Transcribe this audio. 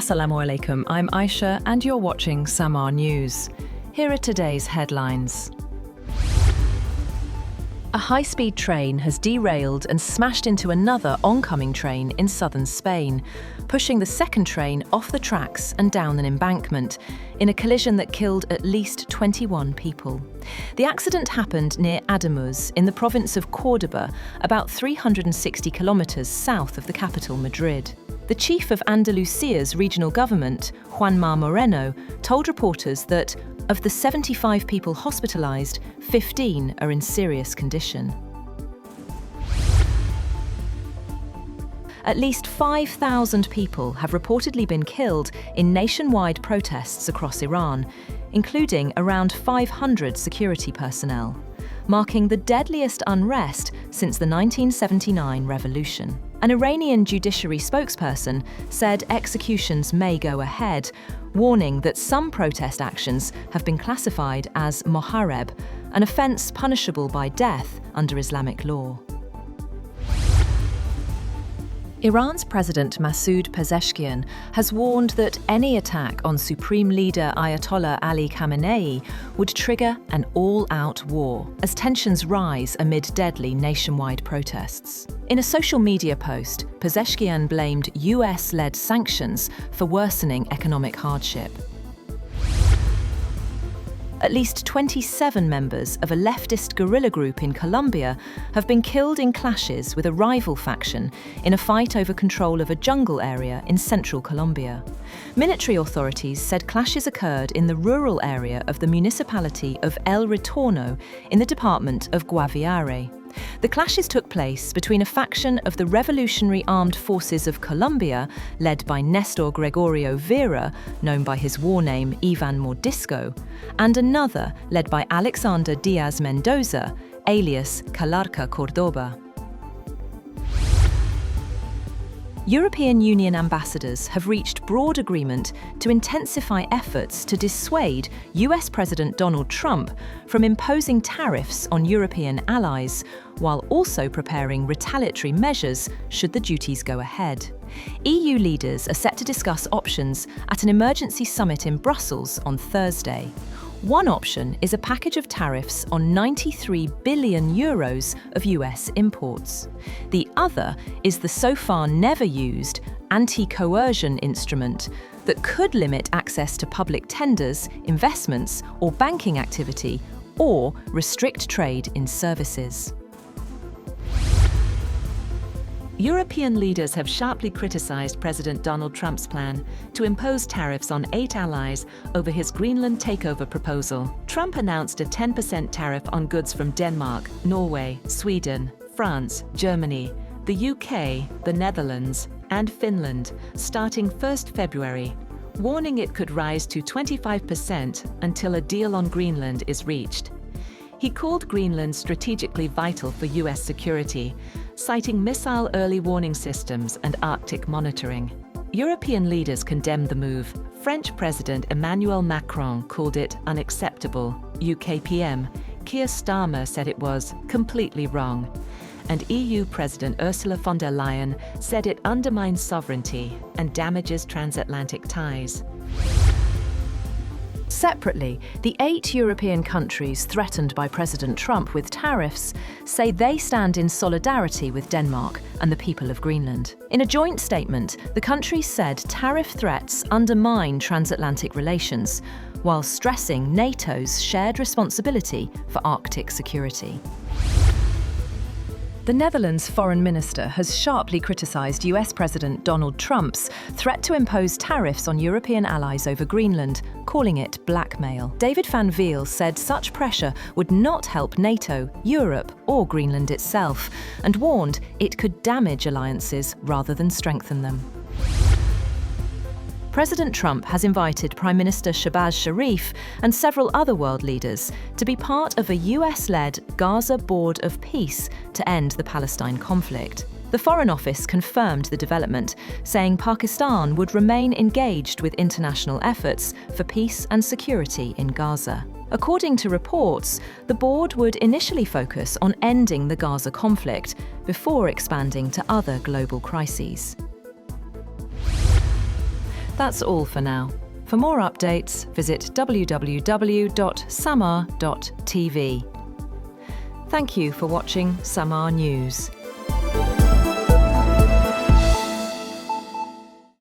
Assalamu alaikum, I'm Aisha and you're watching Samaa News. Here are today's headlines. A high-speed train has derailed and smashed into another oncoming train in southern Spain, pushing the second train off the tracks and down an embankment, in a collision that killed at least 21 people. The accident happened near Ademuz, in the province of Cordoba, about 360 kilometers south of the capital, Madrid. The chief of Andalusia's regional government, Juanma Moreno, told reporters that of the 75 people hospitalized, 15 are in serious condition. At least 5,000 people have reportedly been killed in nationwide protests across Iran, including around 500 security personnel, marking the deadliest unrest since the 1979 revolution. An Iranian judiciary spokesperson said executions may go ahead, warning that some protest actions have been classified as mohareb, an offence punishable by death under Islamic law. Iran's President Masoud Pezeshkian has warned that any attack on Supreme Leader Ayatollah Ali Khamenei would trigger an all-out war, as tensions rise amid deadly nationwide protests. In a social media post, Pezeshkian blamed US-led sanctions for worsening economic hardship. At least 27 members of a leftist guerrilla group in Colombia have been killed in clashes with a rival faction in a fight over control of a jungle area in central Colombia. Military authorities said clashes occurred in the rural area of the municipality of El Retorno in the department of Guaviare. The clashes took place between a faction of the Revolutionary Armed Forces of Colombia, led by Nestor Gregorio Vera, known by his war name Ivan Mordisco, and another led by Alexander Diaz Mendoza, alias Calarca Cordoba. European Union ambassadors have reached broad agreement to intensify efforts to dissuade US President Donald Trump from imposing tariffs on European allies, while also preparing retaliatory measures should the duties go ahead. EU leaders are set to discuss options at an emergency summit in Brussels on Thursday. One option is a package of tariffs on 93 billion euros of US imports. The other is the so far never used anti-coercion instrument that could limit access to public tenders, investments, or banking activity, or restrict trade in services. European leaders have sharply criticized President Donald Trump's plan to impose tariffs on 8 allies over his Greenland takeover proposal. Trump announced a 10% tariff on goods from Denmark, Norway, Sweden, France, Germany, the UK, the Netherlands, and Finland, starting 1st February, warning it could rise to 25% until a deal on Greenland is reached. He called Greenland strategically vital for US security, citing missile early warning systems and Arctic monitoring. European leaders condemned the move. French President Emmanuel Macron called it unacceptable. UK PM Keir Starmer said it was completely wrong. And EU President Ursula von der Leyen said it undermines sovereignty and damages transatlantic ties. Separately, the 8 European countries threatened by President Trump with tariffs say they stand in solidarity with Denmark and the people of Greenland. In a joint statement, the countries said tariff threats undermine transatlantic relations, while stressing NATO's shared responsibility for Arctic security. The Netherlands Foreign Minister has sharply criticised US President Donald Trump's threat to impose tariffs on European allies over Greenland, calling it blackmail. David van Veel said such pressure would not help NATO, Europe, or Greenland itself, and warned it could damage alliances rather than strengthen them. President Trump has invited Prime Minister Shahbaz Sharif and several other world leaders to be part of a US-led Gaza Board of Peace to end the Palestine conflict. The Foreign Office confirmed the development, saying Pakistan would remain engaged with international efforts for peace and security in Gaza. According to reports, the board would initially focus on ending the Gaza conflict before expanding to other global crises. That's all for now. For more updates, visit www.samaa.tv. Thank you for watching Samaa News.